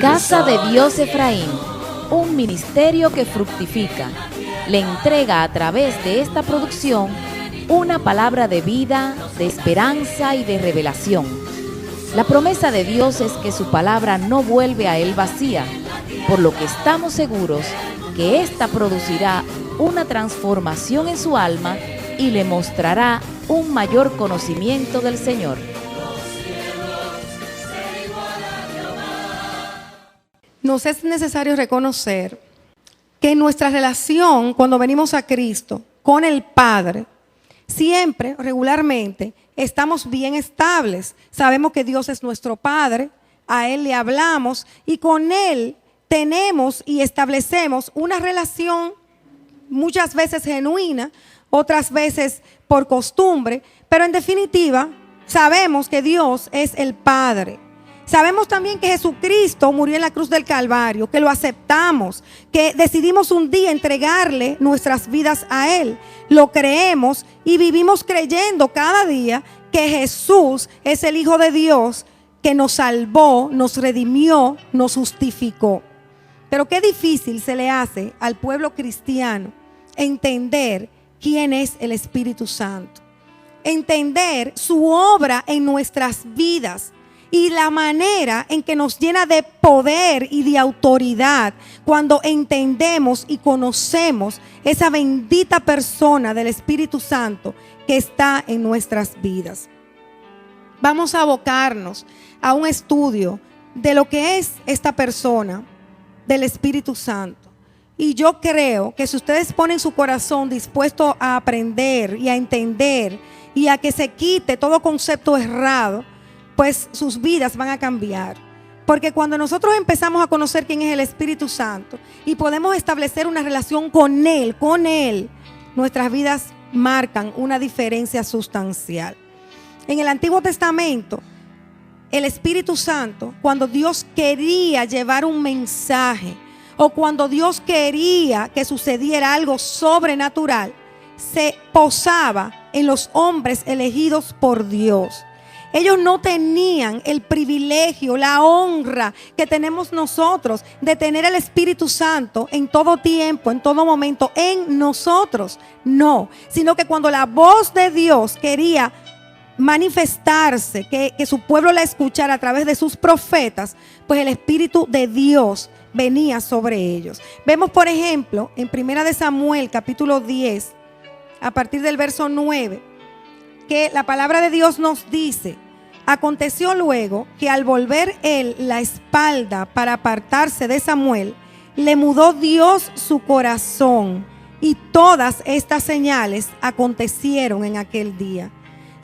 Casa de Dios Efraín, un ministerio que fructifica, le entrega a través de esta producción una palabra de vida, de esperanza y de revelación. La promesa de Dios es que su palabra no vuelve a él vacía, por lo que estamos seguros que ésta producirá una transformación en su alma y le mostrará un mayor conocimiento del Señor. Nos es necesario reconocer que nuestra relación cuando venimos a Cristo con el Padre, siempre, regularmente, estamos bien estables. Sabemos que Dios es nuestro Padre, a Él le hablamos y con Él tenemos y establecemos una relación muchas veces genuina, otras veces por costumbre, pero en definitiva sabemos que Dios es el Padre. Sabemos también que Jesucristo murió en la cruz del Calvario, que lo aceptamos, que decidimos un día entregarle nuestras vidas a Él. Lo creemos y vivimos creyendo cada día que Jesús es el Hijo de Dios que nos salvó, nos redimió, nos justificó. Pero qué difícil se le hace al pueblo cristiano entender quién es el Espíritu Santo, entender su obra en nuestras vidas y la manera en que nos llena de poder y de autoridad cuando entendemos y conocemos esa bendita persona del Espíritu Santo que está en nuestras vidas. Vamos a abocarnos a un estudio de lo que es esta persona del Espíritu Santo. Y yo creo que si ustedes ponen su corazón dispuesto a aprender y a entender y a que se quite todo concepto errado, pues sus vidas van a cambiar. Porque cuando nosotros empezamos a conocer quién es el Espíritu Santo y podemos establecer una relación con Él, nuestras vidas marcan una diferencia sustancial. En el Antiguo Testamento, el Espíritu Santo, cuando Dios quería llevar un mensaje o cuando Dios quería que sucediera algo sobrenatural, se posaba en los hombres elegidos por Dios. Ellos no tenían el privilegio, la honra que tenemos nosotros de tener el Espíritu Santo en todo tiempo, en todo momento, en nosotros. No, sino que cuando la voz de Dios quería manifestarse, que su pueblo la escuchara a través de sus profetas, pues el Espíritu de Dios venía sobre ellos. Vemos, por ejemplo, en 1 de Samuel, capítulo 10, a partir del verso 9, que la palabra de Dios nos dice: aconteció luego que al volver él la espalda para apartarse de Samuel, le mudó Dios su corazón, y todas estas señales acontecieron en aquel día.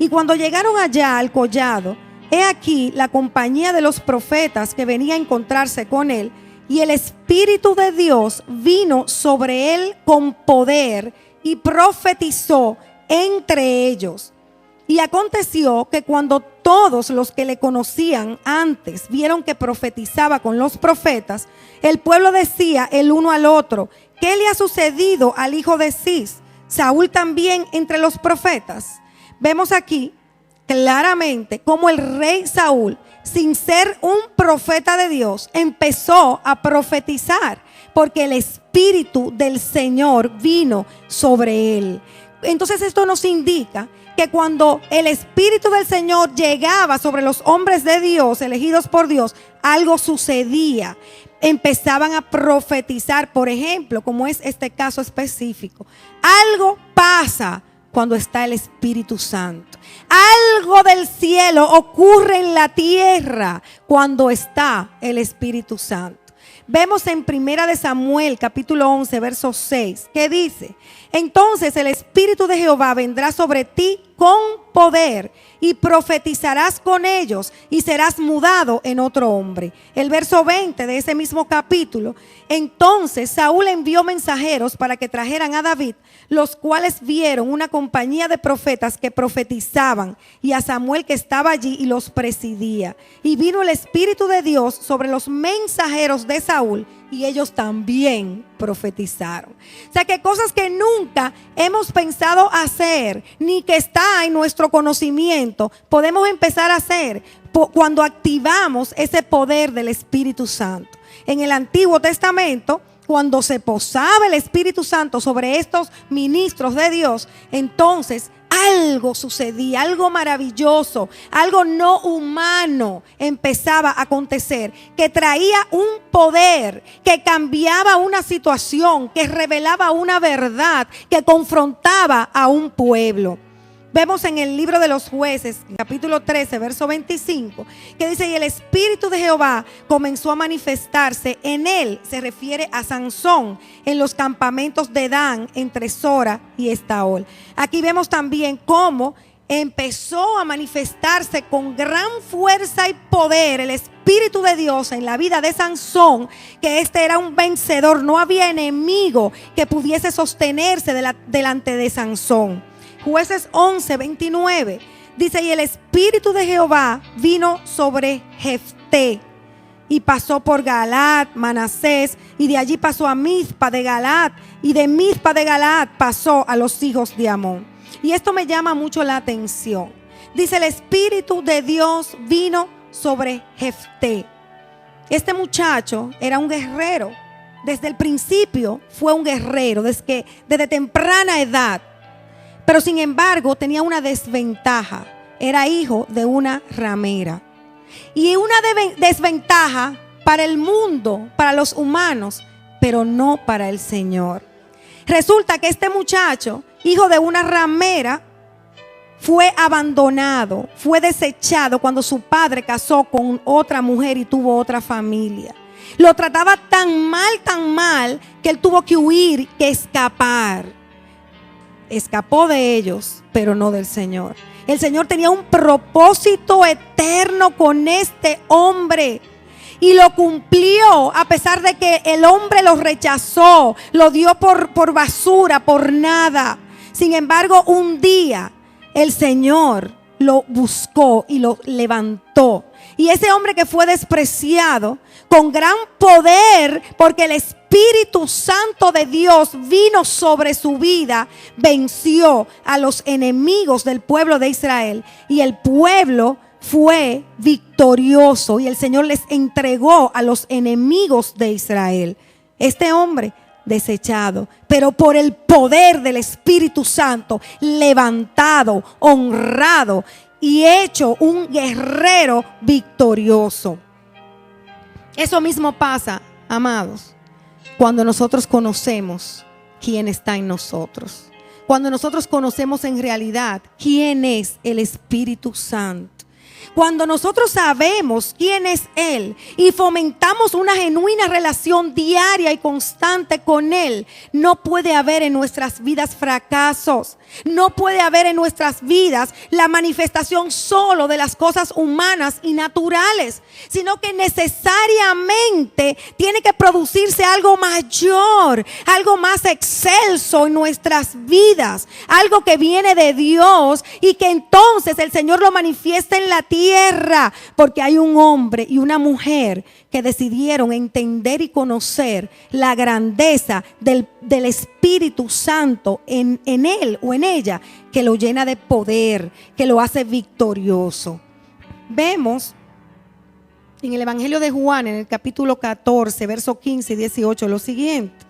Y cuando llegaron allá al collado, he aquí la compañía de los profetas que venía a encontrarse con él, y el Espíritu de Dios vino sobre él con poder y profetizó entre ellos. Y aconteció que cuando todos los que le conocían antes vieron que profetizaba con los profetas, el pueblo decía el uno al otro: ¿qué le ha sucedido al hijo de Cis? ¿Saúl también entre los profetas? Vemos aquí claramente cómo el rey Saúl, sin ser un profeta de Dios, empezó a profetizar, porque el Espíritu del Señor vino sobre él. Entonces esto nos indica que cuando el Espíritu del Señor llegaba sobre los hombres de Dios, elegidos por Dios, algo sucedía. Empezaban a profetizar, por ejemplo, como es este caso específico. Algo pasa cuando está el Espíritu Santo. Algo del cielo ocurre en la tierra cuando está el Espíritu Santo. Vemos en 1 de Samuel, capítulo 11, verso 6, que dice: entonces el Espíritu de Jehová vendrá sobre ti con poder, y profetizarás con ellos, y serás mudado en otro hombre. El verso 20 de ese mismo capítulo: entonces Saúl envió mensajeros para que trajeran a David, los cuales vieron una compañía de profetas que profetizaban, y a Samuel que estaba allí y los presidía. Y vino el Espíritu de Dios sobre los mensajeros de Saúl, y ellos también profetizaron. O sea que cosas que nunca hemos pensado hacer, ni que está en nuestro conocimiento, podemos empezar a hacer, cuando activamos ese poder del Espíritu Santo. En el Antiguo Testamento, cuando se posaba el Espíritu Santo sobre estos ministros de Dios, entonces algo sucedía, algo maravilloso, algo no humano empezaba a acontecer, que traía un poder, que cambiaba una situación, que revelaba una verdad, que confrontaba a un pueblo. Vemos en el libro de los Jueces, capítulo 13, verso 25, que dice: y el Espíritu de Jehová comenzó a manifestarse en él, se refiere a Sansón, en los campamentos de Dan, entre Sora y Estaol. Aquí vemos también cómo empezó a manifestarse con gran fuerza y poder el Espíritu de Dios en la vida de Sansón, que este era un vencedor, no había enemigo que pudiese sostenerse delante de Sansón. Jueces 11, 29 dice: y el Espíritu de Jehová vino sobre Jefté y pasó por Galaad, Manasés, y de allí pasó a Mizpa de Galaad, y de Mizpa de Galaad pasó a los hijos de Amón. Y esto me llama mucho la atención. Dice: el Espíritu de Dios vino sobre Jefté. Este muchacho era un guerrero. Desde el principio fue un guerrero, desde temprana edad. Pero sin embargo tenía una desventaja. Era hijo de una ramera. Y una desventaja para el mundo, para los humanos, pero no para el Señor. Resulta que este muchacho, hijo de una ramera, fue abandonado, fue desechado cuando su padre casó con otra mujer y tuvo otra familia. Lo trataba tan mal, que él tuvo que huir, que escapar. Escapó de ellos, pero no del Señor. El Señor tenía un propósito eterno con este hombre y lo cumplió, a pesar de que el hombre lo rechazó, lo dio por basura, por nada. Sin embargo, un día el Señor lo buscó y lo levantó. Y ese hombre que fue despreciado, con gran poder, porque el Espíritu Santo de Dios vino sobre su vida, venció a los enemigos del pueblo de Israel. Y el pueblo fue victorioso y el Señor les entregó a los enemigos de Israel. Este hombre desechado, pero por el poder del Espíritu Santo, levantado, honrado y hecho un guerrero victorioso. Eso mismo pasa, amados, cuando nosotros conocemos quién está en nosotros. Cuando nosotros conocemos en realidad quién es el Espíritu Santo. Cuando nosotros sabemos quién es Él y fomentamos una genuina relación diaria y constante con Él, no puede haber en nuestras vidas fracasos. No puede haber en nuestras vidas la manifestación solo de las cosas humanas y naturales, sino que necesariamente tiene que producirse algo mayor, algo más excelso en nuestras vidas, algo que viene de Dios y que entonces el Señor lo manifiesta en la tierra, porque hay un hombre y una mujer que decidieron entender y conocer la grandeza del Espíritu Santo en él o en ella, que lo llena de poder, que lo hace victorioso. Vemos en el Evangelio de Juan, en el capítulo 14, versos 15 y 18, lo siguiente: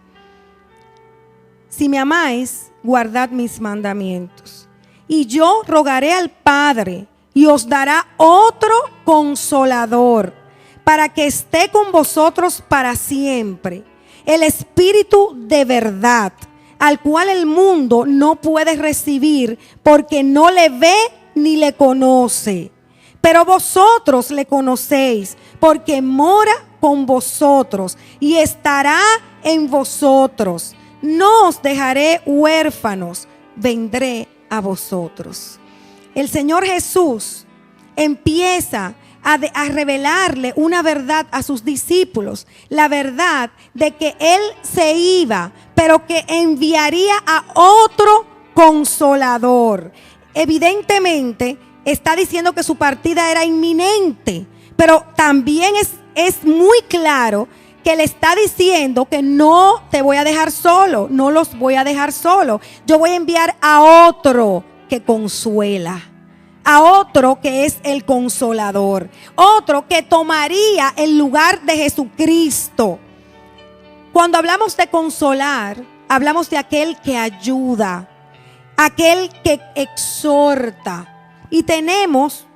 si me amáis, guardad mis mandamientos, y yo rogaré al Padre, y os dará otro consolador, para que esté con vosotros para siempre, el Espíritu de verdad, al cual el mundo no puede recibir, porque no le ve ni le conoce. Pero vosotros le conocéis, porque mora con vosotros y estará en vosotros. No os dejaré huérfanos, vendré a vosotros. El Señor Jesús empieza a revelarle una verdad a sus discípulos, la verdad de que Él se iba, pero que enviaría a otro consolador. Evidentemente está diciendo que su partida era inminente, pero también es muy claro que le está diciendo que no te voy a dejar solo, no los voy a dejar solo. Yo voy a enviar a otro que consuela, a otro que es el Consolador, otro que tomaría el lugar de Jesucristo. Cuando hablamos de consolar, hablamos de aquel que ayuda, aquel que exhorta. Y tenemos,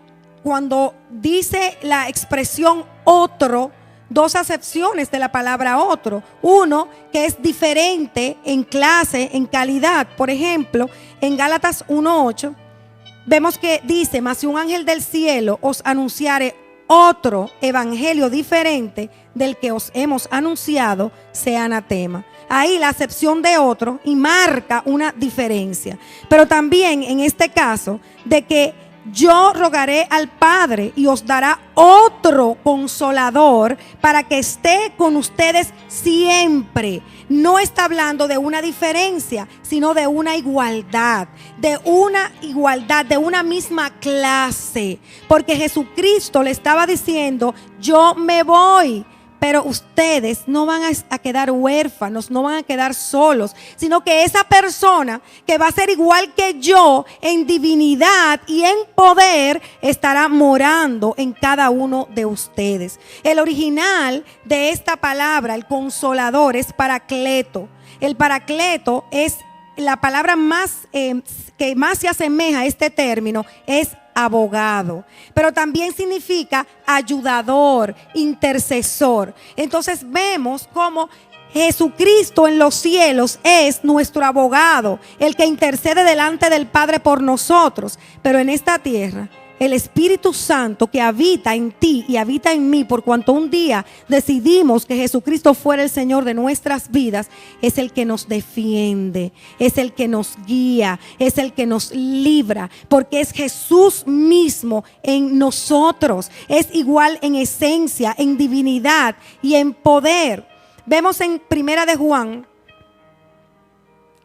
cuando dice la expresión otro, dos acepciones de la palabra otro. Uno que es diferente en clase, en calidad. Por ejemplo, en Gálatas 1:8 vemos que dice: mas si un ángel del cielo os anunciare otro evangelio diferente del que os hemos anunciado, sea anatema. Ahí la acepción de otro y marca una diferencia. Pero también en este caso de que yo rogaré al Padre y os dará otro consolador para que esté con ustedes siempre. No está hablando de una diferencia, sino de una igualdad, de una misma clase. Porque Jesucristo le estaba diciendo: yo me voy, pero ustedes no van a quedar huérfanos, no van a quedar solos, sino que esa persona que va a ser igual que yo en divinidad y en poder estará morando en cada uno de ustedes. El original de esta palabra, el consolador, es paracleto. El paracleto es la palabra que más se asemeja a este término, es abogado, pero también significa ayudador, intercesor. Entonces vemos cómo Jesucristo en los cielos es nuestro abogado, el que intercede delante del Padre por nosotros. Pero en esta tierra, el Espíritu Santo que habita en ti y habita en mí, por cuanto un día decidimos que Jesucristo fuera el Señor de nuestras vidas, es el que nos defiende, es el que nos guía, es el que nos libra, porque es Jesús mismo en nosotros. Es igual en esencia, en divinidad y en poder. Vemos en Primera de Juan,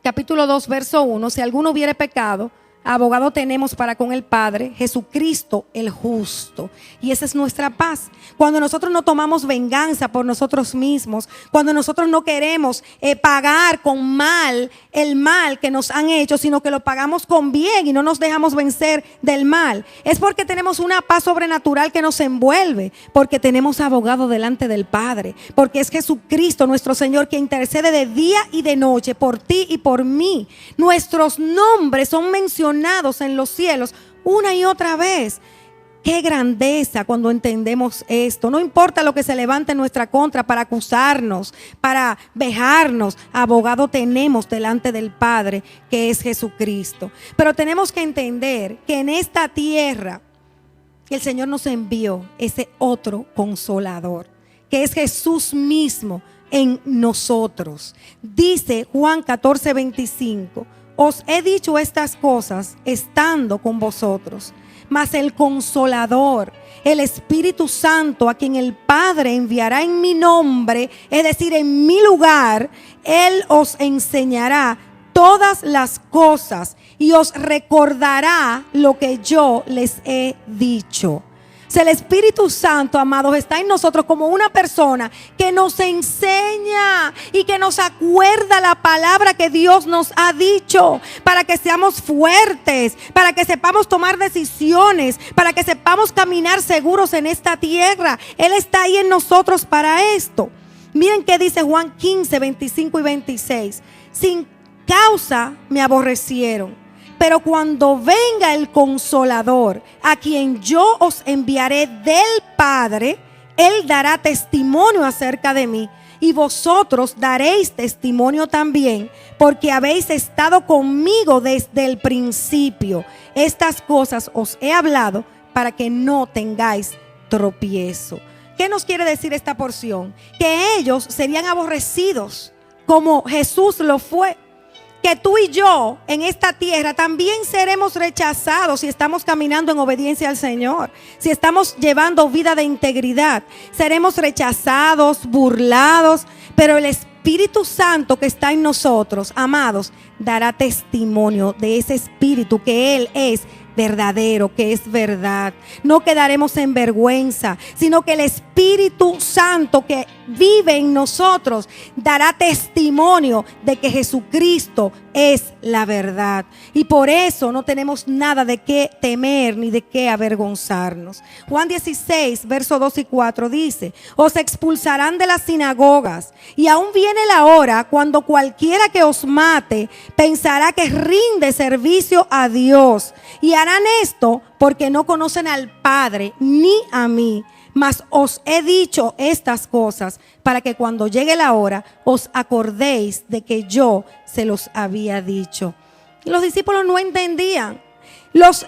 capítulo 2, verso 1: si alguno hubiere pecado, abogado tenemos para con el Padre, Jesucristo el justo. Y esa es nuestra paz. Cuando nosotros no tomamos venganza por nosotros mismos, cuando nosotros no queremos pagar con mal el mal que nos han hecho, sino que lo pagamos con bien y no nos dejamos vencer del mal, es porque tenemos una paz sobrenatural que nos envuelve, porque tenemos abogado delante del Padre, porque es Jesucristo nuestro Señor que intercede de día y de noche por ti y por mí. Nuestros nombres son mencionados en los cielos una y otra vez. Qué grandeza cuando entendemos esto. No importa lo que se levante en nuestra contra para acusarnos, para vejarnos, abogado tenemos delante del Padre, que es Jesucristo. Pero tenemos que entender que en esta tierra el Señor nos envió ese otro consolador, que es Jesús mismo en nosotros. Dice Juan 14:25: os he dicho estas cosas estando con vosotros, mas el Consolador, el Espíritu Santo, a quien el Padre enviará en mi nombre, es decir, en mi lugar, Él os enseñará todas las cosas y os recordará lo que yo les he dicho. Si el Espíritu Santo, amados, está en nosotros como una persona que nos enseña y que nos acuerda la palabra que Dios nos ha dicho, para que seamos fuertes, para que sepamos tomar decisiones, para que sepamos caminar seguros en esta tierra. Él está ahí en nosotros para esto. Miren qué dice Juan 15:25 y 26: sin causa me aborrecieron, pero cuando venga el Consolador, a quien yo os enviaré del Padre, Él dará testimonio acerca de mí, y vosotros daréis testimonio también, porque habéis estado conmigo desde el principio. Estas cosas os he hablado para que no tengáis tropiezo. ¿Qué nos quiere decir esta porción? Que ellos serían aborrecidos como Jesús lo fue. Que tú y yo en esta tierra también seremos rechazados si estamos caminando en obediencia al Señor, si estamos llevando vida de integridad. Seremos rechazados, burlados, pero el Espíritu Santo que está en nosotros, amados, dará testimonio de ese Espíritu que Él es verdadero, que es verdad. No quedaremos en vergüenza, sino que el Espíritu Santo que vive en nosotros dará testimonio de que Jesucristo es la verdad. Y por eso no tenemos nada de qué temer ni de qué avergonzarnos. Juan 16, versos 2 y 4 dice: os expulsarán de las sinagogas, y aún viene la hora cuando cualquiera que os mate pensará que rinde servicio a Dios. Y harán esto porque no conocen al Padre ni a mí. Mas os he dicho estas cosas para que cuando llegue la hora os acordéis de que yo se los había dicho. Y los discípulos no entendían. Los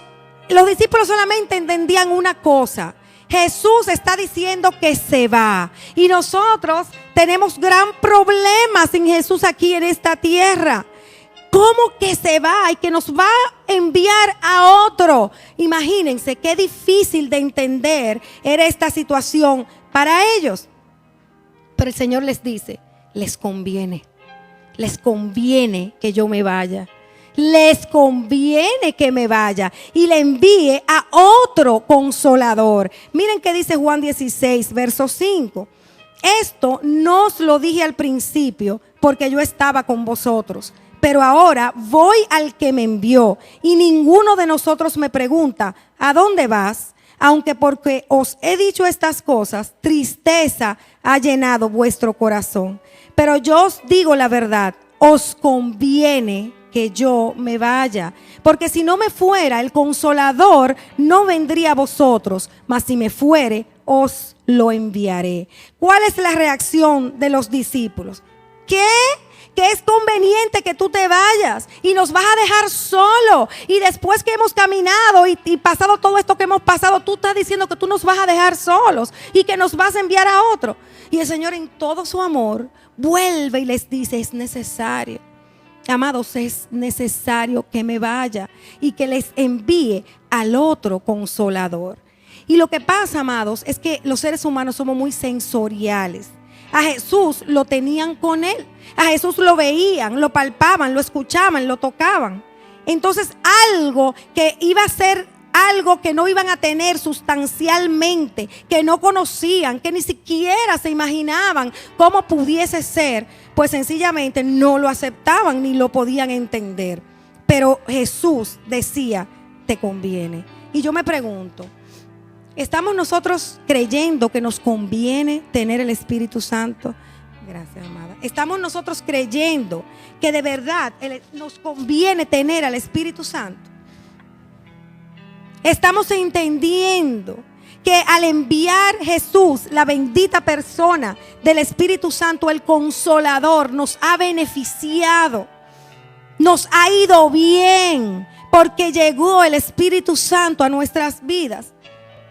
discípulos solamente entendían una cosa: Jesús está diciendo que se va. Y nosotros tenemos gran problema sin Jesús aquí en esta tierra. ¿Cómo que se va y que nos va a enviar a otro? Imagínense qué difícil de entender era esta situación para ellos. Pero el Señor les dice: les conviene que yo me vaya. Les conviene que me vaya y le envíe a otro consolador. Miren qué dice Juan 16, verso 5. Esto no os lo dije al principio porque yo estaba con vosotros. Pero ahora voy al que me envió, y ninguno de nosotros me pregunta: ¿a dónde vas? Aunque porque os he dicho estas cosas, tristeza ha llenado vuestro corazón. Pero yo os digo la verdad: os conviene que yo me vaya. Porque si no me fuera, el Consolador no vendría a vosotros, mas si me fuere, os lo enviaré. ¿Cuál es la reacción de los discípulos? ¿Qué? Que es conveniente que tú te vayas y nos vas a dejar solo. Y después que hemos caminado y pasado todo esto que hemos pasado, tú estás diciendo que tú nos vas a dejar solos y que nos vas a enviar a otro. Y el Señor, en todo su amor, vuelve y les dice: es necesario, amados, es necesario que me vaya y que les envíe al otro consolador. Y lo que pasa, amados, es que los seres humanos somos muy sensoriales. A Jesús lo tenían con él. A Jesús lo veían, lo palpaban, lo escuchaban, lo tocaban. Entonces algo que iba a ser algo que no iban a tener sustancialmente, que no conocían, que ni siquiera se imaginaban cómo pudiese ser, pues sencillamente no lo aceptaban ni lo podían entender. Pero Jesús decía: te conviene. Y yo me pregunto, ¿estamos nosotros creyendo que nos conviene tener el Espíritu Santo? Gracias, amada. ¿Estamos nosotros creyendo que de verdad nos conviene tener al Espíritu Santo? ¿Estamos entendiendo que al enviar Jesús, la bendita persona del Espíritu Santo, el Consolador, nos ha beneficiado, nos ha ido bien, porque llegó el Espíritu Santo a nuestras vidas?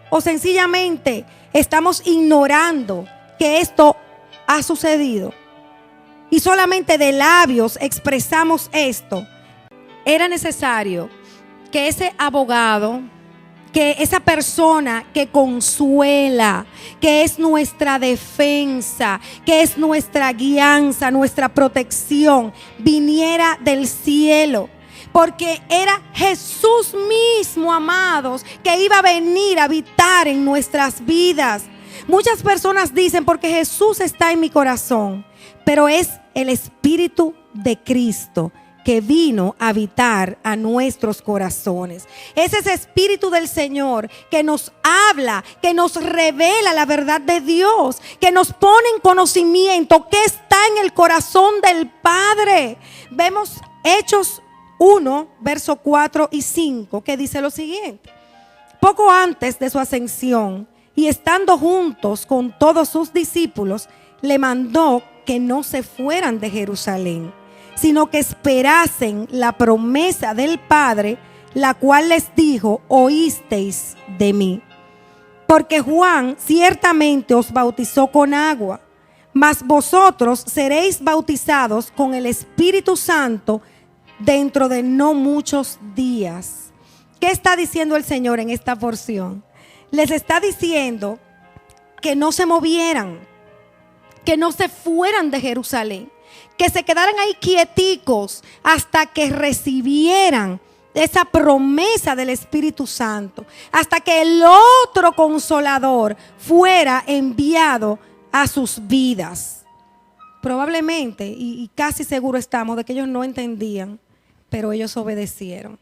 ¿O sencillamente estamos ignorando que esto ha sucedido y solamente de labios expresamos esto? Era necesario que ese abogado, que esa persona que consuela, que es nuestra defensa, que es nuestra guianza, nuestra protección, viniera del cielo. Porque era Jesús mismo, amados, que iba a venir a habitar en nuestras vidas. Muchas personas dicen: porque Jesús está en mi corazón. Pero es el Espíritu de Cristo que vino a habitar a nuestros corazones. Es ese Espíritu del Señor que nos habla, que nos revela la verdad de Dios, que nos pone en conocimiento qué está en el corazón del Padre. Vemos Hechos 1, verso 4 y 5, que dice lo siguiente: poco antes de su ascensión y estando juntos con todos sus discípulos, le mandó que no se fueran de Jerusalén, sino que esperasen la promesa del Padre, la cual les dijo: oísteis de mí. Porque Juan ciertamente os bautizó con agua, mas vosotros seréis bautizados con el Espíritu Santo dentro de no muchos días. ¿Qué está diciendo el Señor en esta porción? Les está diciendo que no se movieran, que no se fueran de Jerusalén, que se quedaran ahí quieticos hasta que recibieran esa promesa del Espíritu Santo, hasta que el otro Consolador fuera enviado a sus vidas. Probablemente, y casi seguro estamos de que ellos no entendían, pero ellos obedecieron.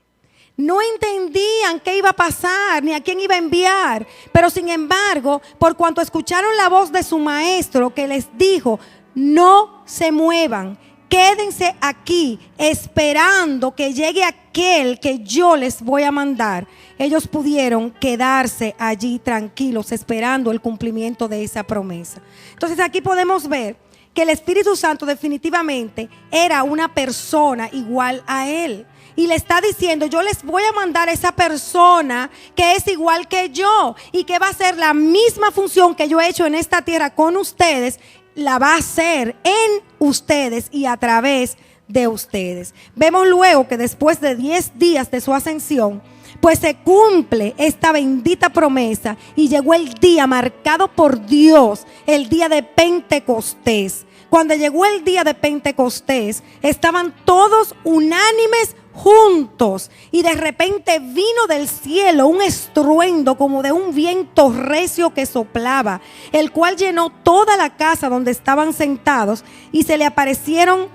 No entendían qué iba a pasar, ni a quién iba a enviar, pero sin embargo, por cuanto escucharon la voz de su maestro que les dijo: no se muevan, quédense aquí esperando que llegue aquel que yo les voy a mandar. Ellos pudieron quedarse allí tranquilos esperando el cumplimiento de esa promesa. Entonces aquí podemos ver que el Espíritu Santo definitivamente era una persona igual a él. Y le está diciendo: yo les voy a mandar a esa persona que es igual que yo y que va a hacer la misma función que yo he hecho en esta tierra con ustedes, la va a hacer en ustedes y a través de ustedes. Vemos luego que después de 10 días de su ascensión, pues se cumple esta bendita promesa y llegó el día marcado por Dios, el día de Pentecostés. Cuando llegó el día de Pentecostés, estaban todos unánimes juntos, y de repente vino del cielo un estruendo como de un viento recio que soplaba, el cual llenó toda la casa donde estaban sentados, y se le aparecieron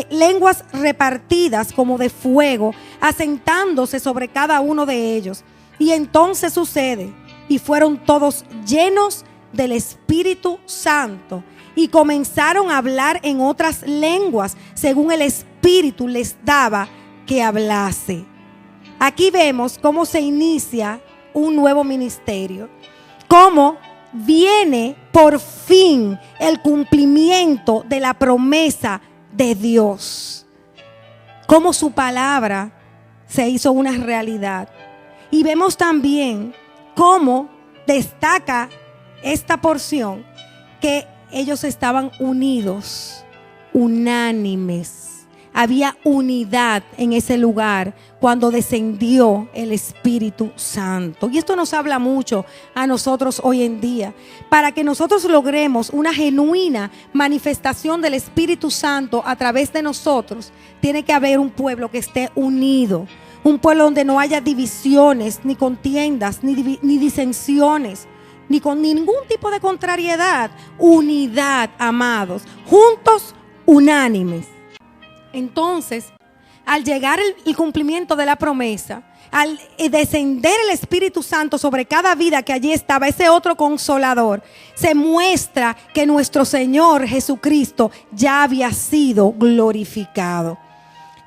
lenguas repartidas como de fuego, asentándose sobre cada uno de ellos. Y entonces sucede, y fueron todos llenos del Espíritu Santo, y comenzaron a hablar en otras lenguas, según el Espíritu les daba que hablase. Aquí vemos cómo se inicia un nuevo ministerio, cómo viene por fin el cumplimiento de la promesa de Dios, cómo su palabra se hizo una realidad. Y vemos también cómo destaca esta porción, que ellos estaban unidos, unánimes. Había unidad en ese lugar cuando descendió el Espíritu Santo. Y esto nos habla mucho a nosotros hoy en día. Para que nosotros logremos una genuina manifestación del Espíritu Santo a través de nosotros, tiene que haber un pueblo que esté unido. Un pueblo donde no haya divisiones, ni contiendas, ni disensiones, ni con ningún tipo de contrariedad. Unidad, amados, juntos, unánimes. Entonces, al llegar el cumplimiento de la promesa, al descender el Espíritu Santo sobre cada vida que allí estaba, ese otro Consolador, se muestra que nuestro Señor Jesucristo ya había sido glorificado.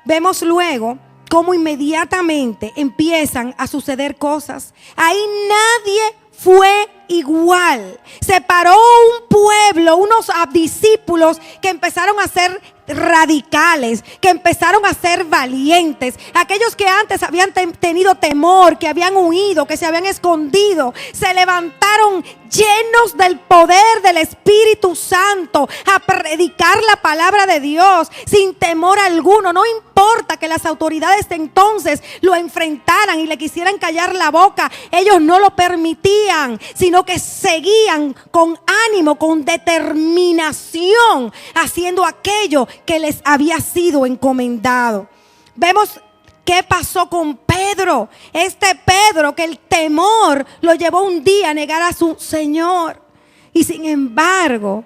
Vemos luego cómo inmediatamente empiezan a suceder cosas. Ahí nadie fue igual. Se paró un pueblo, unos discípulos que empezaron a ser radicales, que empezaron a ser valientes. Aquellos que antes habían tenido temor, que habían huido, que se habían escondido, se levantaron llenos del poder del Espíritu Santo a predicar la palabra de Dios sin temor alguno. No importa que las autoridades de entonces lo enfrentaran y le quisieran callar la boca, ellos no lo permitían, sino que seguían con ánimo, con determinación, haciendo aquello que les había sido encomendado. Vemos qué pasó con Pedro. Este Pedro, que el temor lo llevó un día a negar a su Señor. Y sin embargo,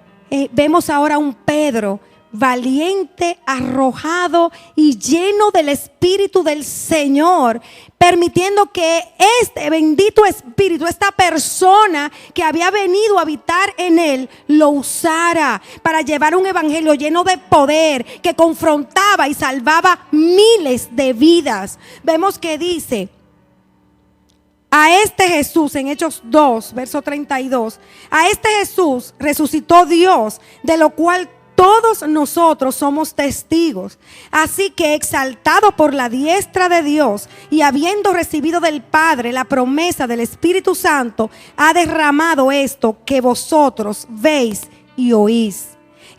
vemos ahora un Pedro valiente, arrojado y lleno del Espíritu del Señor, permitiendo que este bendito Espíritu, esta persona que había venido a habitar en él, lo usara para llevar un evangelio lleno de poder que confrontaba y salvaba miles de vidas. Vemos que dice: a este Jesús, en Hechos 2, verso 32, a este Jesús resucitó Dios, de lo cual todos nosotros somos testigos. Así que, exaltado por la diestra de Dios y habiendo recibido del Padre la promesa del Espíritu Santo, ha derramado esto que vosotros veis y oís.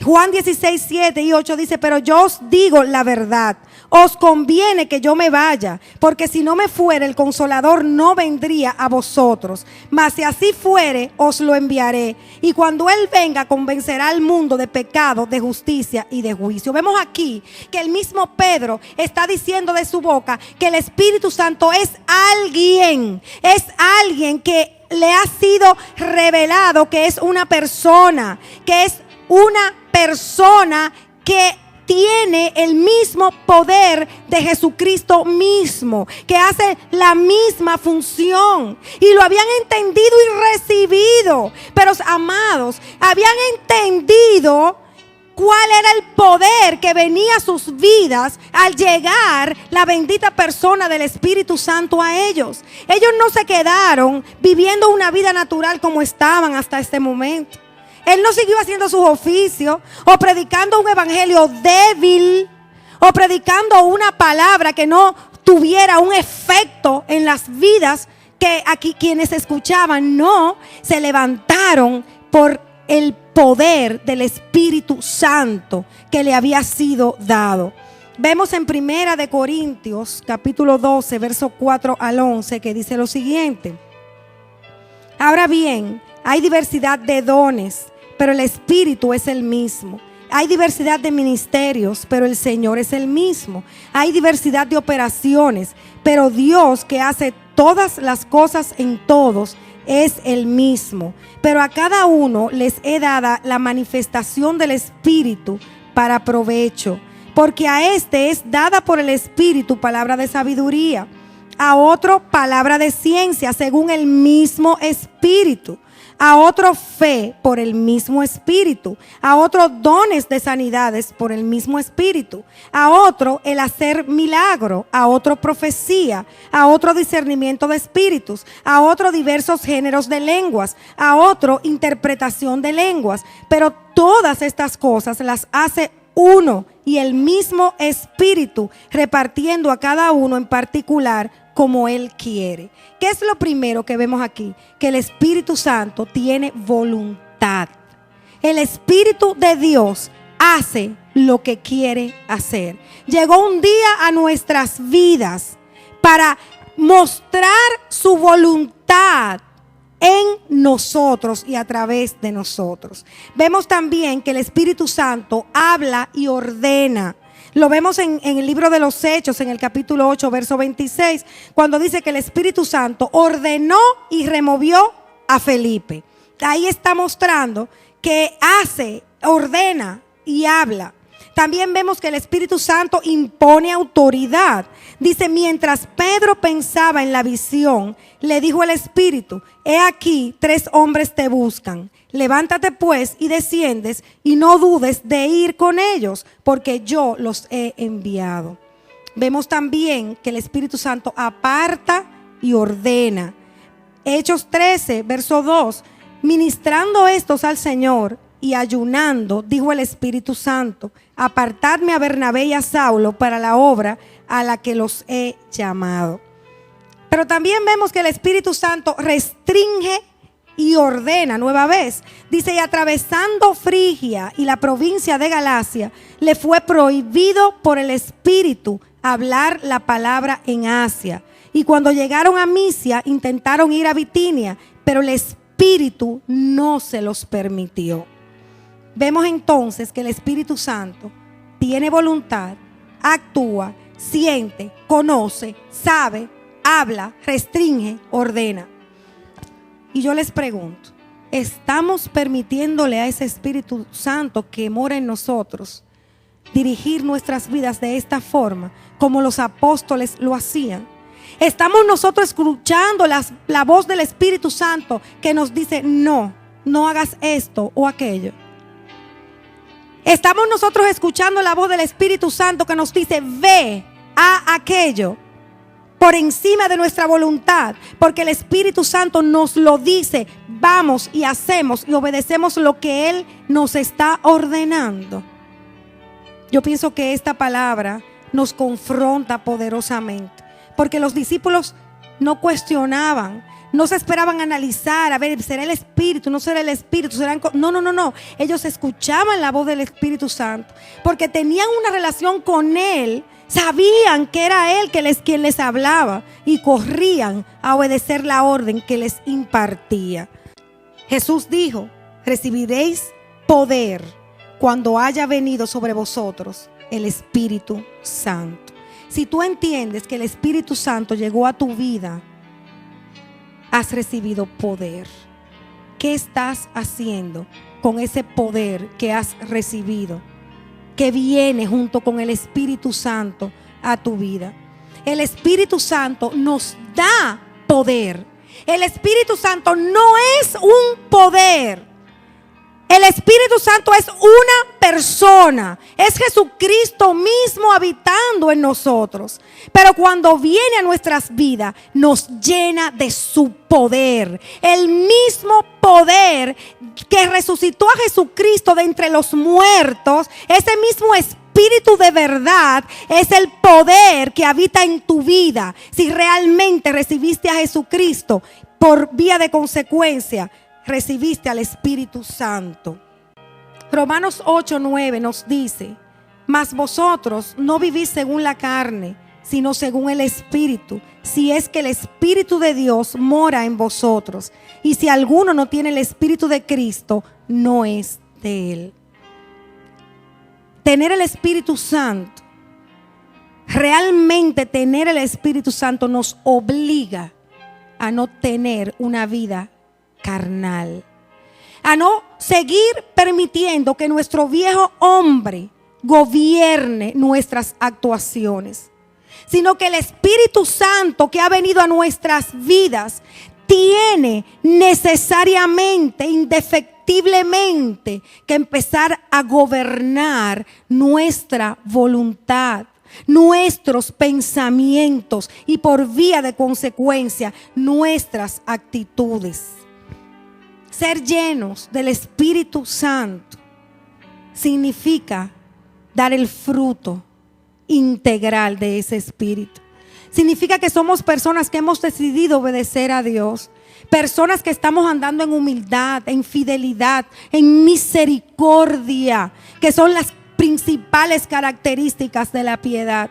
Juan 16, 7 y 8 dice: pero yo os digo la verdad, os conviene que yo me vaya, porque si no me fuere, el Consolador no vendría a vosotros. Mas si así fuere, os lo enviaré. Y cuando Él venga, convencerá al mundo de pecado, de justicia y de juicio. Vemos aquí que el mismo Pedro está diciendo de su boca que el Espíritu Santo es alguien que le ha sido revelado, que es una persona, que tiene el mismo poder de Jesucristo mismo, que hace la misma función. Y lo habían entendido y recibido. Pero, amados, habían entendido cuál era el poder que venía a sus vidas al llegar la bendita persona del Espíritu Santo a ellos. Ellos no se quedaron viviendo una vida natural como estaban hasta este momento. Él no siguió haciendo sus oficios o predicando un evangelio débil o predicando una palabra que no tuviera un efecto en las vidas que aquí quienes escuchaban. No, se levantaron por el poder del Espíritu Santo que le había sido dado. Vemos en 1 Corintios capítulo 12 verso 4 al 11 que dice lo siguiente: ahora bien, hay diversidad de dones, pero el Espíritu es el mismo. Hay diversidad de ministerios, pero el Señor es el mismo. Hay diversidad de operaciones, pero Dios, que hace todas las cosas en todos, es el mismo. Pero a cada uno les he dada la manifestación del Espíritu para provecho. Porque a este es dada por el Espíritu palabra de sabiduría, a otro palabra de ciencia según el mismo Espíritu, a otro fe por el mismo Espíritu, a otro dones de sanidades por el mismo Espíritu, a otro el hacer milagro, a otro profecía, a otro discernimiento de espíritus, a otro diversos géneros de lenguas, a otro interpretación de lenguas. Pero todas estas cosas las hace uno y el mismo Espíritu, repartiendo a cada uno en particular como Él quiere. ¿Qué es lo primero que vemos aquí? Que el Espíritu Santo tiene voluntad. El Espíritu de Dios hace lo que quiere hacer. Llegó un día a nuestras vidas para mostrar su voluntad en nosotros y a través de nosotros. Vemos también que el Espíritu Santo habla y ordena. Lo vemos en el libro de los Hechos, en el capítulo 8, verso 26, cuando dice que el Espíritu Santo ordenó y removió a Felipe. Ahí está mostrando que hace, ordena y habla. También vemos que el Espíritu Santo impone autoridad. Dice, mientras Pedro pensaba en la visión, le dijo el Espíritu: he aquí 3 hombres te buscan. Levántate pues y desciendes y no dudes de ir con ellos, porque yo los he enviado. Vemos también que el Espíritu Santo aparta y ordena. Hechos 13, verso 2, ministrando estos al Señor y ayunando, dijo el Espíritu Santo: apartadme a Bernabé y a Saulo para la obra a la que los he llamado. Pero también vemos que el Espíritu Santo restringe y ordena nueva vez. Dice, y atravesando Frigia y la provincia de Galacia, le fue prohibido por el Espíritu hablar la palabra en Asia. Y cuando llegaron a Misia, intentaron ir a Bitinia, pero el Espíritu no se los permitió. Vemos entonces que el Espíritu Santo tiene voluntad, actúa, siente, conoce, sabe, habla, restringe, ordena. Y yo les pregunto, ¿estamos permitiéndole a ese Espíritu Santo que mora en nosotros dirigir nuestras vidas de esta forma, como los apóstoles lo hacían? ¿Estamos nosotros escuchando la voz del Espíritu Santo que nos dice, no hagas esto o aquello? ¿Estamos nosotros escuchando la voz del Espíritu Santo que nos dice, ve a aquello? Por encima de nuestra voluntad, porque el Espíritu Santo nos lo dice, vamos y hacemos y obedecemos lo que Él nos está ordenando. Yo pienso que esta palabra nos confronta poderosamente, porque los discípulos no cuestionaban, no se esperaban analizar, a ver, ¿será el Espíritu? ¿No será el Espíritu? No. Ellos escuchaban la voz del Espíritu Santo, porque tenían una relación con Él Sabían que era Él quien les hablaba y corrían a obedecer la orden que les impartía. Jesús dijo: recibiréis poder cuando haya venido sobre vosotros el Espíritu Santo. Si tú entiendes que el Espíritu Santo llegó a tu vida, has recibido poder. ¿Qué estás haciendo con ese poder que has recibido, que viene junto con el Espíritu Santo a tu vida? El Espíritu Santo nos da poder. El Espíritu Santo no es un poder. El Espíritu Santo es una persona. Es Jesucristo mismo habitando en nosotros. Pero cuando viene a nuestras vidas, nos llena de su poder. El mismo poder que resucitó a Jesucristo de entre los muertos, ese mismo Espíritu de verdad es el poder que habita en tu vida. Si realmente recibiste a Jesucristo, por vía de consecuencia, recibiste al Espíritu Santo. Romanos 8:9 nos dice: mas vosotros no vivís según la carne, sino según el Espíritu, si es que el Espíritu de Dios mora en vosotros. Y si alguno no tiene el Espíritu de Cristo, no es de Él. Tener el Espíritu Santo, realmente tener el Espíritu Santo nos obliga a no tener una vida carnal, a no seguir permitiendo que nuestro viejo hombre gobierne nuestras actuaciones, sino que el Espíritu Santo que ha venido a nuestras vidas tiene necesariamente, indefectiblemente, que empezar a gobernar nuestra voluntad, nuestros pensamientos y por vía de consecuencia nuestras actitudes. Ser llenos del Espíritu Santo significa dar el fruto integral de ese Espíritu. Significa que somos personas que hemos decidido obedecer a Dios. Personas que estamos andando en humildad, en fidelidad, en misericordia, que son las principales características de la piedad.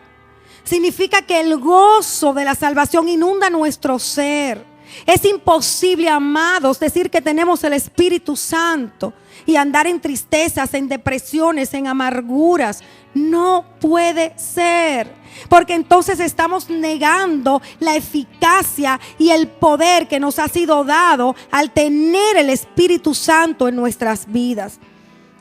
Significa que el gozo de la salvación inunda nuestro ser. Es imposible, amados, decir que tenemos el Espíritu Santo y andar en tristezas, en depresiones, en amarguras. No puede ser, porque entonces estamos negando la eficacia y el poder que nos ha sido dado al tener el Espíritu Santo en nuestras vidas.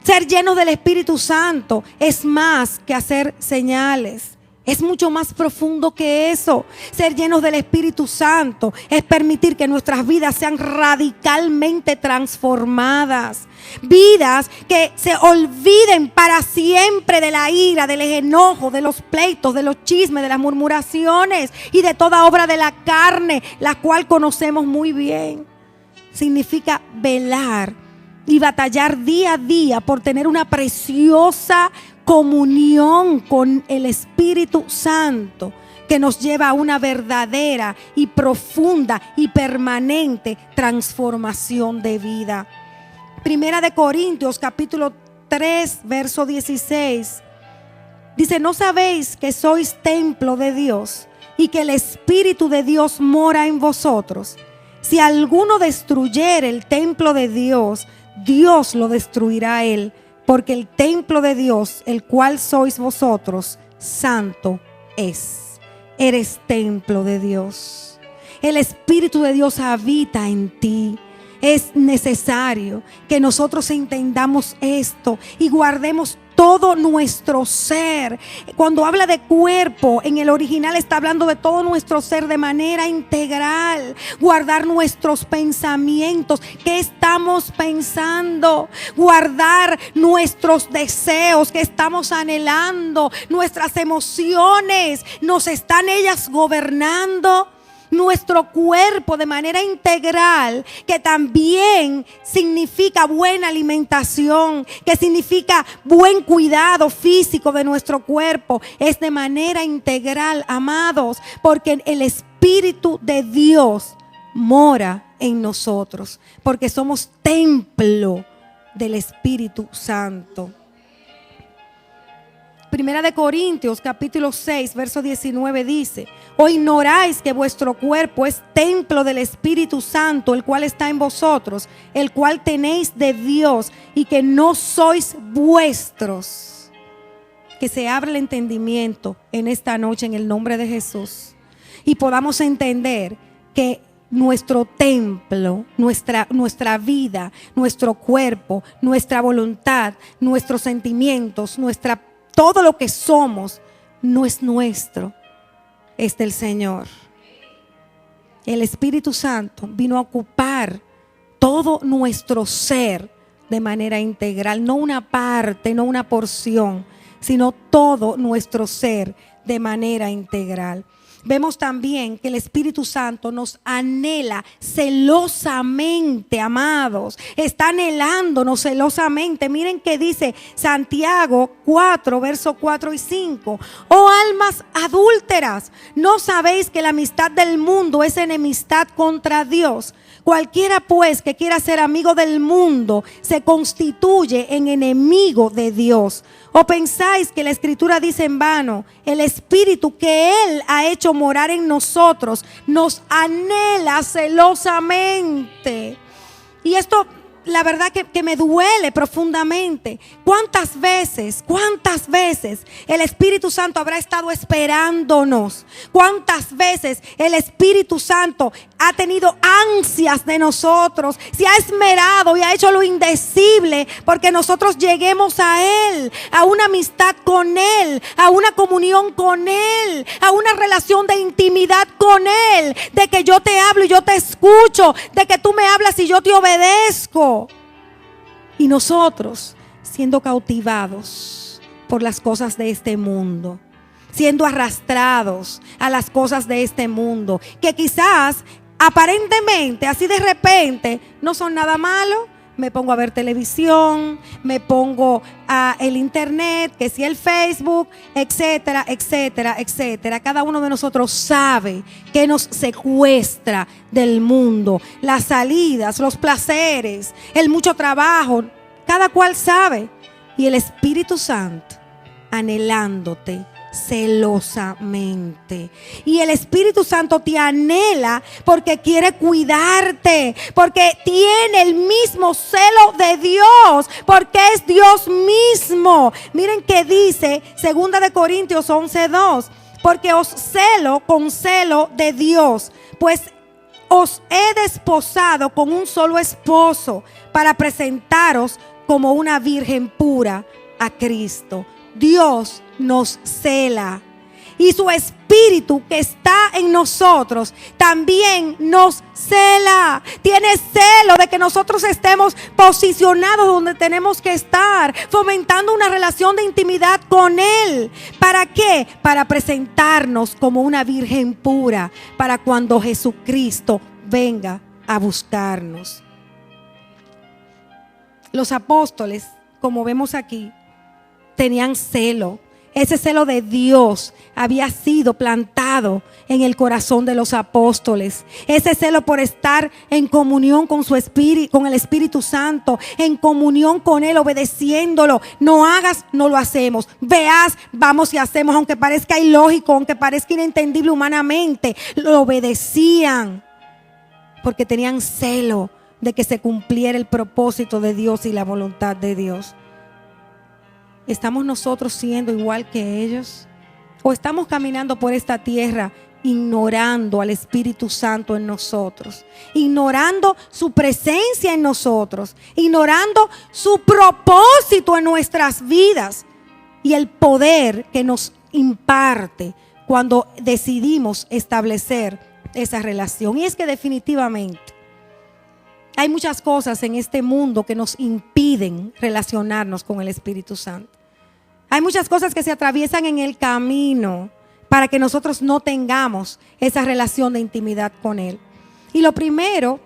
Ser llenos del Espíritu Santo es más que hacer señales. Es mucho más profundo que eso. Ser llenos del Espíritu Santo es permitir que nuestras vidas sean radicalmente transformadas. Vidas que se olviden para siempre de la ira, del enojo, de los pleitos, de los chismes, de las murmuraciones y de toda obra de la carne, la cual conocemos muy bien. Significa velar y batallar día a día por tener una preciosa comunión con el Espíritu Santo que nos lleva a una verdadera y profunda y permanente transformación de vida. Primera de Corintios capítulo 3 verso 16 dice: ¿no sabéis que sois templo de Dios y que el Espíritu de Dios mora en vosotros? Si alguno destruyere el templo de Dios, Dios lo destruirá a él, porque el templo de Dios, el cual sois vosotros, santo es. Eres templo de Dios. El Espíritu de Dios habita en ti. Es necesario que nosotros entendamos esto y guardemos todo nuestro ser. Cuando habla de cuerpo, en el original está hablando de todo nuestro ser de manera integral. Guardar nuestros pensamientos. ¿Qué estamos pensando? Guardar nuestros deseos que estamos anhelando. Nuestras emociones, ¿nos están ellas gobernando? Nuestro cuerpo de manera integral, que también significa buena alimentación, que significa buen cuidado físico de nuestro cuerpo, es de manera integral, amados, porque el Espíritu de Dios mora en nosotros, porque somos templo del Espíritu Santo. Primera de Corintios, capítulo 6, verso 19 dice: ¿o ignoráis que vuestro cuerpo es templo del Espíritu Santo, el cual está en vosotros, el cual tenéis de Dios, y que no sois vuestros? Que se abra el entendimiento en esta noche en el nombre de Jesús y podamos entender que nuestro templo, nuestra vida, nuestro cuerpo, nuestra voluntad, nuestros sentimientos, todo lo que somos no es nuestro, es del Señor. El Espíritu Santo vino a ocupar todo nuestro ser de manera integral, no una parte, no una porción, sino todo nuestro ser de manera integral. Vemos también que el Espíritu Santo nos anhela celosamente, amados. Está anhelándonos celosamente. Miren que dice Santiago 4, versos 4 y 5. Oh almas adúlteras, ¿no sabéis que la amistad del mundo es enemistad contra Dios? Cualquiera pues que quiera ser amigo del mundo se constituye en enemigo de Dios. ¿O pensáis que la Escritura dice en vano? El Espíritu que Él ha hecho morar en nosotros nos anhela celosamente. Y esto, la verdad que me duele profundamente. ¿Cuántas veces el Espíritu Santo habrá estado esperándonos? ¿Cuántas veces el Espíritu Santo ha tenido ansias de nosotros? Se ha esmerado y ha hecho lo indecible porque nosotros lleguemos a Él, a una amistad con Él, a una comunión con Él, a una relación de intimidad con Él, de que yo te hablo y yo te escucho, de que tú me hablas y yo te obedezco. Y nosotros siendo cautivados por las cosas de este mundo, siendo arrastrados a las cosas de este mundo, que quizás aparentemente, así de repente, no son nada malo. Me pongo a ver televisión, me pongo a el internet, que si el Facebook, etcétera, etcétera, etcétera. Cada uno de nosotros sabe que nos secuestra del mundo, las salidas, los placeres, el mucho trabajo. Cada cual sabe. Y el Espíritu Santo anhelándote celosamente. Y el Espíritu Santo te anhela porque quiere cuidarte, porque tiene el mismo celo de Dios, porque es Dios mismo. Miren que dice 2 de Corintios 11:2: porque os celo con celo de Dios, pues os he desposado con un solo esposo para presentaros como una virgen pura a Cristo. Dios nos cela y su Espíritu que está en nosotros también nos cela. Tiene celo de que nosotros estemos posicionados donde tenemos que estar, fomentando una relación de intimidad con Él. ¿Para qué? Para presentarnos como una virgen pura para cuando Jesucristo venga a buscarnos. Los apóstoles, como vemos aquí, tenían celo. Ese celo de Dios había sido plantado en el corazón de los apóstoles. Ese celo por estar en comunión con su Espíritu, con el Espíritu Santo, en comunión con Él, obedeciéndolo. No hagas, no lo hacemos. Veas, vamos y hacemos, aunque parezca ilógico, aunque parezca inentendible humanamente. Lo obedecían porque tenían celo de que se cumpliera el propósito de Dios y la voluntad de Dios. ¿Estamos nosotros siendo igual que ellos? ¿O estamos caminando por esta tierra ignorando al Espíritu Santo en nosotros? Ignorando su presencia en nosotros, ignorando su propósito en nuestras vidas y el poder que nos imparte cuando decidimos establecer esa relación. Y es que definitivamente hay muchas cosas en este mundo que nos impiden relacionarnos con el Espíritu Santo. Hay muchas cosas que se atraviesan en el camino para que nosotros no tengamos esa relación de intimidad con Él. Y lo primero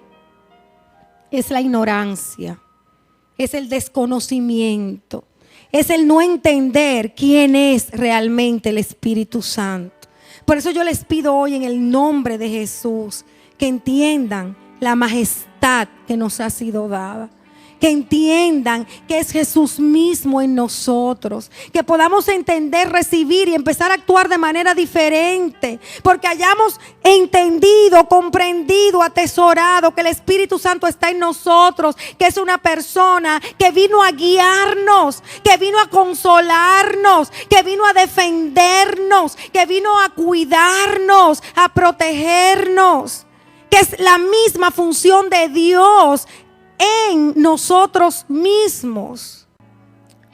es la ignorancia, es el desconocimiento, es el no entender quién es realmente el Espíritu Santo. Por eso yo les pido hoy en el nombre de Jesús que entiendan la majestad que nos ha sido dada. que entiendan que es Jesús mismo en nosotros, que podamos entender, recibir y empezar a actuar de manera diferente, porque hayamos entendido, comprendido, atesorado que el Espíritu Santo está en nosotros, que es una persona que vino a guiarnos, que vino a consolarnos, que vino a defendernos, que vino a cuidarnos, a protegernos, que es la misma función de Dios en nosotros mismos.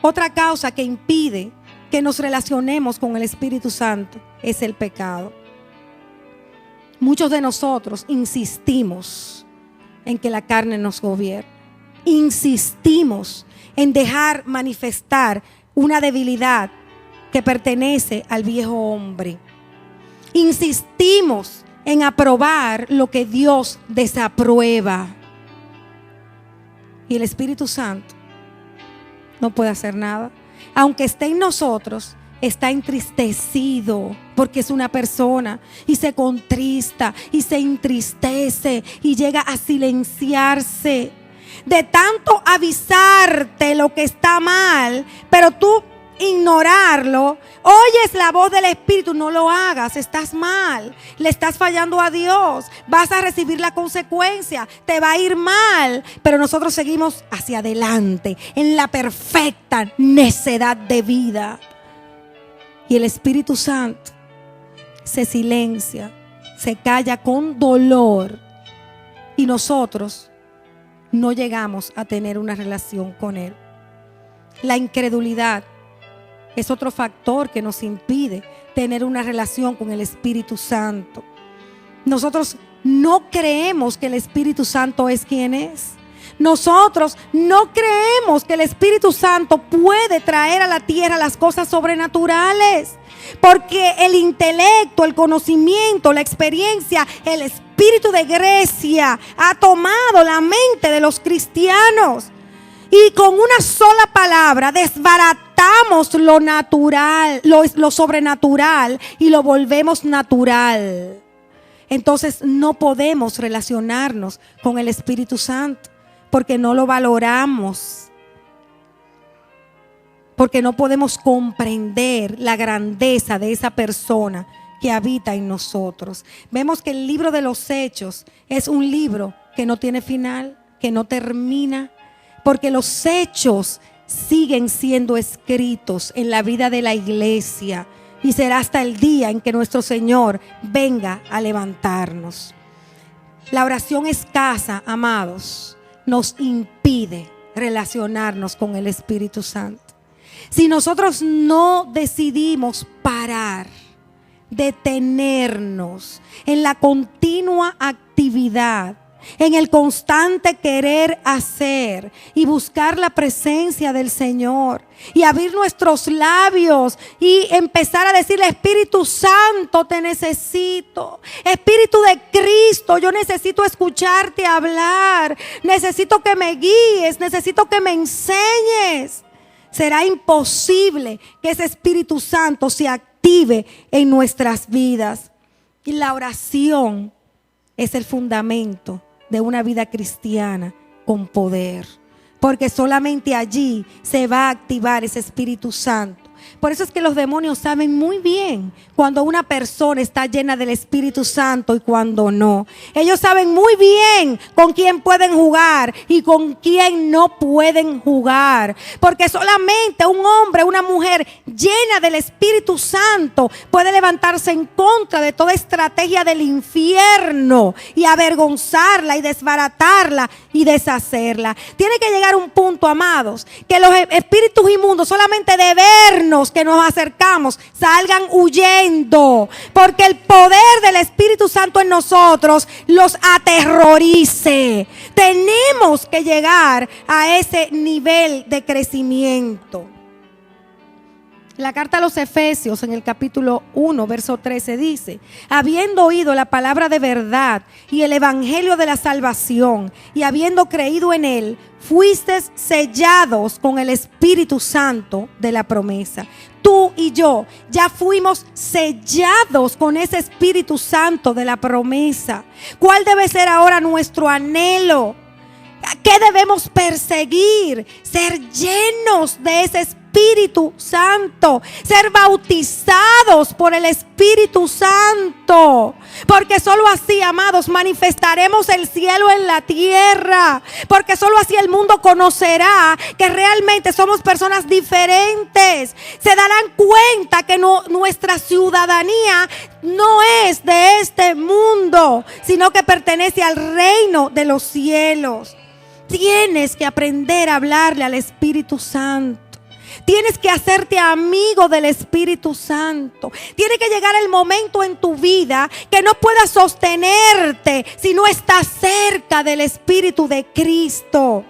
Otra causa que impide que nos relacionemos con el Espíritu Santo es el pecado. Muchos de nosotros insistimos en que la carne nos gobierne. Insistimos en dejar manifestar una debilidad que pertenece al viejo hombre. Insistimos en aprobar lo que Dios desaprueba. Y el Espíritu Santo no puede hacer nada. Aunque esté en nosotros, está entristecido porque es una persona y se contrista y se entristece y llega a silenciarse. De tanto avisarte lo que está mal, pero tú ignorarlo, oyes la voz del Espíritu, no lo hagas, estás mal, le estás fallando a Dios, vas a recibir la consecuencia, te va a ir mal, pero nosotros seguimos hacia adelante en la perfecta necedad de vida. Y el Espíritu Santo se silencia, se calla con dolor y nosotros no llegamos a tener una relación con Él. La incredulidad es otro factor que nos impide tener una relación con el Espíritu Santo. Nosotros no creemos que el Espíritu Santo es quien es. Nosotros no creemos que el Espíritu Santo puede traer a la tierra las cosas sobrenaturales. Porque el intelecto, el conocimiento, la experiencia, el espíritu de Grecia ha tomado la mente de los cristianos. Y con una sola palabra desbaratamos lo natural, lo sobrenatural y lo volvemos natural. Entonces no podemos relacionarnos con el Espíritu Santo porque no lo valoramos. Porque no podemos comprender la grandeza de esa persona que habita en nosotros. Vemos que el libro de los Hechos es un libro que no tiene final, que no termina. Porque los hechos siguen siendo escritos en la vida de la iglesia y será hasta el día en que nuestro Señor venga a levantarnos. La oración escasa, amados, nos impide relacionarnos con el Espíritu Santo. Si nosotros no decidimos parar, detenernos en la continua actividad, en el constante querer hacer y buscar la presencia del Señor y abrir nuestros labios y empezar a decirle: Espíritu Santo, te necesito. Espíritu de Cristo, yo necesito escucharte hablar. Necesito que me guíes, necesito que me enseñes. Será imposible que ese Espíritu Santo se active en nuestras vidas. Y la oración es el fundamento de una vida cristiana con poder, porque solamente allí se va a activar ese Espíritu Santo. Por eso es que los demonios saben muy bien cuando una persona está llena del Espíritu Santo y cuando no. Ellos saben muy bien con quién pueden jugar y con quién no pueden jugar. Porque solamente un hombre, una mujer llena del Espíritu Santo puede levantarse en contra de toda estrategia del infierno y avergonzarla y desbaratarla y deshacerla. Tiene que llegar un punto, amados, que los espíritus inmundos solamente de vernos que nos acercamos salgan huyendo, porque el poder del Espíritu Santo en nosotros los aterrorice. Tenemos que llegar a ese nivel de crecimiento. La carta a los Efesios en el capítulo 1, verso 13 dice: habiendo oído la palabra de verdad y el evangelio de la salvación, y habiendo creído en él, fuisteis sellados con el Espíritu Santo de la promesa. Tú y yo ya fuimos sellados con ese Espíritu Santo de la promesa. ¿Cuál debe ser ahora nuestro anhelo? ¿Qué debemos perseguir? Ser llenos de ese Espíritu Santo, ser bautizados por el Espíritu Santo, porque solo así, amados, manifestaremos el cielo en la tierra, porque solo así el mundo conocerá que realmente somos personas diferentes. Se darán cuenta que nuestra ciudadanía no es de este mundo, sino que pertenece al reino de los cielos. Tienes que aprender a hablarle al Espíritu Santo. Tienes que hacerte amigo del Espíritu Santo. Tiene que llegar el momento en tu vida que no puedas sostenerte si no estás cerca del Espíritu de Cristo.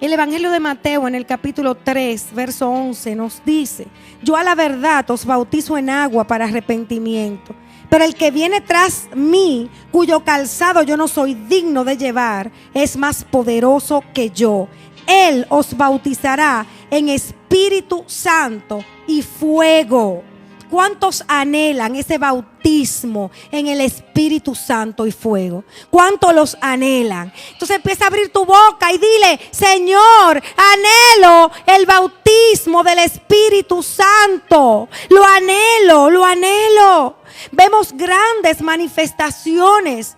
El Evangelio de Mateo en el capítulo 3, verso 11 nos dice: yo a la verdad os bautizo en agua para arrepentimiento, pero el que viene tras mí, cuyo calzado yo no soy digno de llevar, es más poderoso que yo. Él os bautizará en Espíritu Santo y fuego. ¿Cuántos anhelan ese bautismo en el Espíritu Santo y fuego? ¿Cuántos los anhelan? Entonces empieza a abrir tu boca y dile: Señor, anhelo el bautismo del Espíritu Santo. Lo anhelo, lo anhelo. Vemos grandes manifestaciones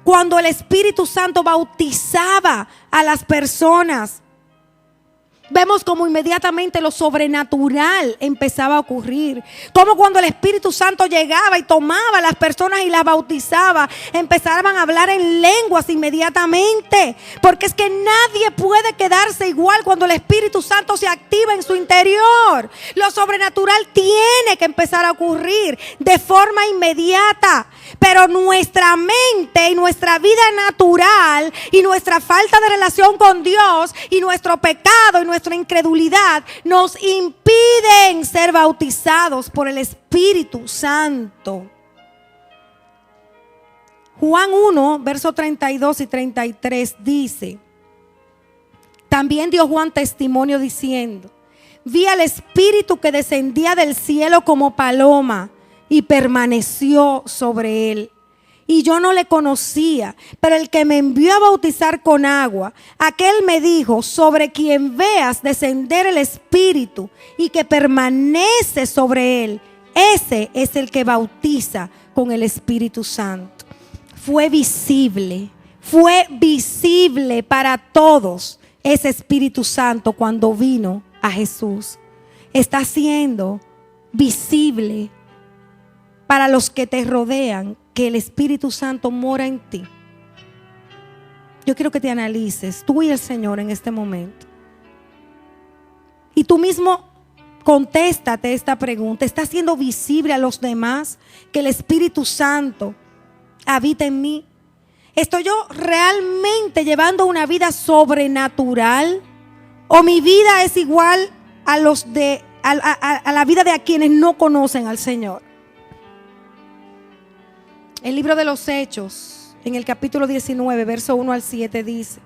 cuando el Espíritu Santo bautizaba a las personas. Vemos como inmediatamente lo sobrenatural empezaba a ocurrir. Como cuando el Espíritu Santo llegaba y tomaba a las personas y las bautizaba, empezaban a hablar en lenguas inmediatamente. Porque es que nadie puede quedarse igual cuando el Espíritu Santo se activa en su interior. Lo sobrenatural tiene que empezar a ocurrir de forma inmediata. Pero nuestra mente y nuestra vida natural y nuestra falta de relación con Dios y nuestro pecado y nuestra incredulidad nos impiden ser bautizados por el Espíritu Santo. Juan 1, versos 32 y 33 dice: también dio Juan testimonio diciendo: vi al Espíritu que descendía del cielo como paloma y permaneció sobre él. Y yo no le conocía, pero el que me envió a bautizar con agua, aquel me dijo: sobre quien veas descender el Espíritu y que permanece sobre él, ese es el que bautiza con el Espíritu Santo. Fue visible para todos ese Espíritu Santo cuando vino a Jesús. Está siendo visible para los que te rodean que el Espíritu Santo mora en ti. Yo quiero que te analices, tú y el Señor, en este momento. Y tú mismo contéstate esta pregunta: ¿está siendo visible a los demás que el Espíritu Santo habita en mí? ¿Estoy yo realmente llevando una vida sobrenatural? ¿O mi vida es igual a la vida de quienes no conocen al Señor? El libro de los Hechos, en el capítulo 19, verso 1 al 7 dice: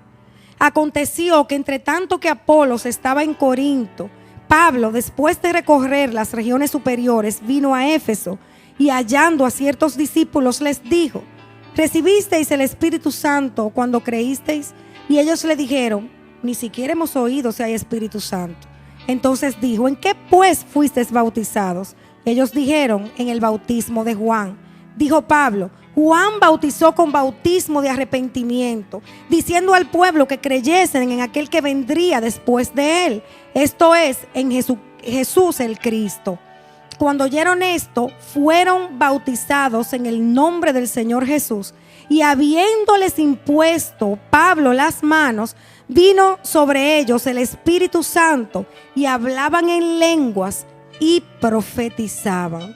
aconteció que entre tanto que Apolos estaba en Corinto, Pablo, después de recorrer las regiones superiores, vino a Éfeso y hallando a ciertos discípulos les dijo: ¿recibisteis el Espíritu Santo cuando creísteis? Y ellos le dijeron: ni siquiera hemos oído si hay Espíritu Santo. Entonces dijo: ¿en qué pues fuisteis bautizados? Ellos dijeron: en el bautismo de Juan. Dijo Pablo: Juan bautizó con bautismo de arrepentimiento, diciendo al pueblo que creyesen en aquel que vendría después de él, esto es, en Jesús el Cristo. Cuando oyeron esto, fueron bautizados en el nombre del Señor Jesús. Y habiéndoles impuesto Pablo las manos, vino sobre ellos el Espíritu Santo, y hablaban en lenguas y profetizaban.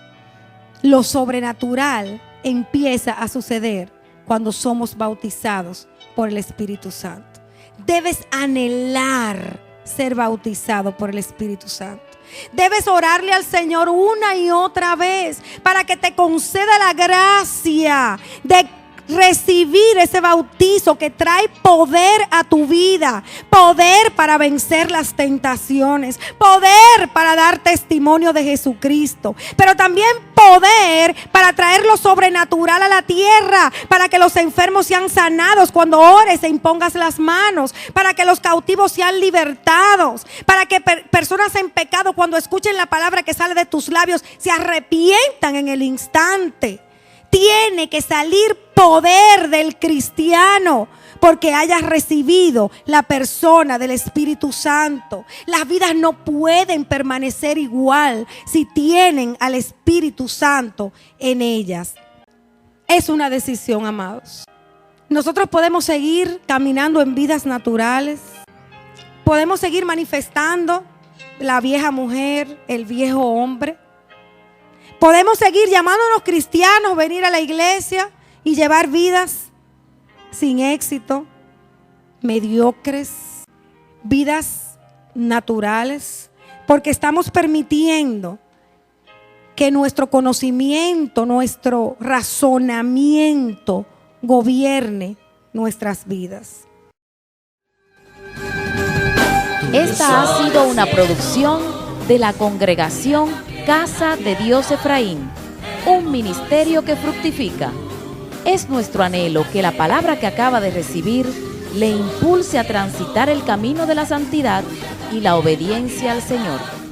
Lo sobrenatural empieza a suceder cuando somos bautizados por el Espíritu Santo. Debes anhelar ser bautizado por el Espíritu Santo. Debes orarle al Señor una y otra vez para que te conceda la gracia de recibir ese bautizo que trae poder a tu vida, poder para vencer las tentaciones, poder para dar testimonio de Jesucristo, pero también poder para traer lo sobrenatural a la tierra, para que los enfermos sean sanados cuando ores e impongas las manos, para que los cautivos sean libertados, para que personas en pecado cuando escuchen la palabra que sale de tus labios se arrepientan en el instante. Tiene que salir poder del cristiano porque haya recibido la persona del Espíritu Santo. Las vidas no pueden permanecer igual si tienen al Espíritu Santo en ellas. Es una decisión, amados. Nosotros podemos seguir caminando en vidas naturales. Podemos seguir manifestando la vieja mujer, el viejo hombre. Podemos seguir llamándonos cristianos, venir a la iglesia y llevar vidas sin éxito, mediocres, vidas naturales, porque estamos permitiendo que nuestro conocimiento, nuestro razonamiento gobierne nuestras vidas. Esta ha sido una producción de la Congregación Casa de Dios Efraín, un ministerio que fructifica. Es nuestro anhelo que la palabra que acaba de recibir le impulse a transitar el camino de la santidad y la obediencia al Señor.